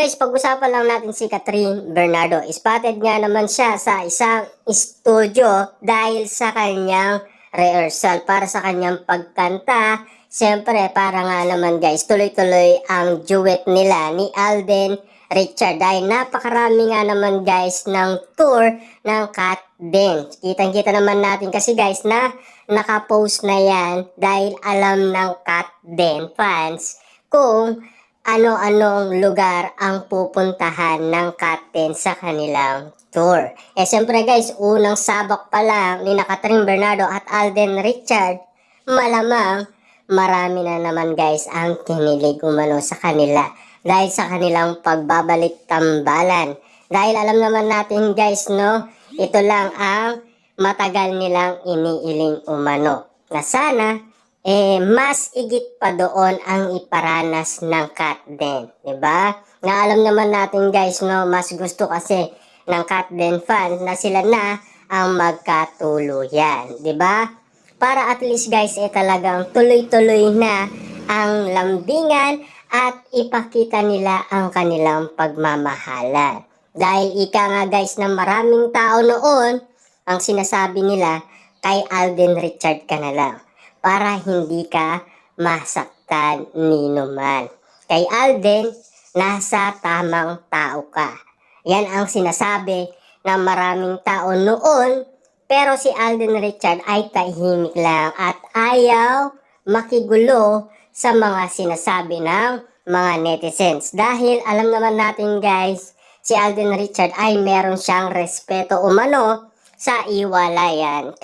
guys, pag-usapan lang natin si Catherine Bernardo. Spotted nga naman siya sa isang studio dahil sa kanyang rehearsal para sa kanyang pagkanta. Siyempre, para nga naman guys, tuloy-tuloy ang duet nila ni Alden Richard. Dahil napakarami nga naman guys ng tour ng Kat Den. Kitang-kita naman natin kasi guys na nakapost na yan dahil alam ng Kat Den fans kung ano-anong lugar ang pupuntahan ng Kat Den sa kanilang tour. Siyempre guys, unang sabak pa lang ni Catherine Bernardo at Alden Richard, malamang marami na naman guys ang kinilig umano sa kanila dahil sa kanilang pagbabalik tambalan. Dahil alam naman natin guys, no, ito lang ang matagal nilang iniiling umano na sana mas igit pa doon ang iparanas ng Kat Den, 'di ba? Na alam naman natin guys, no, mas gusto kasi ng Kat Den fan na sila na ang magkatuluyan, 'di ba? Para at least guys talagang tuloy-tuloy na ang lambingan at ipakita nila ang kanilang pagmamahalan. Dahil ika nga guys na maraming tao noon ang sinasabi nila kay Alden Richard ka na lang para hindi ka masaktan ni numan. Kay Alden, nasa tamang tao ka. Yan ang sinasabi ng maraming tao noon, pero si Alden Richard ay tahimik lang at ayaw makigulo sa mga sinasabi ng mga netizens. Dahil alam naman natin guys, si Alden Richard ay meron siyang respeto umano sa iwalayan.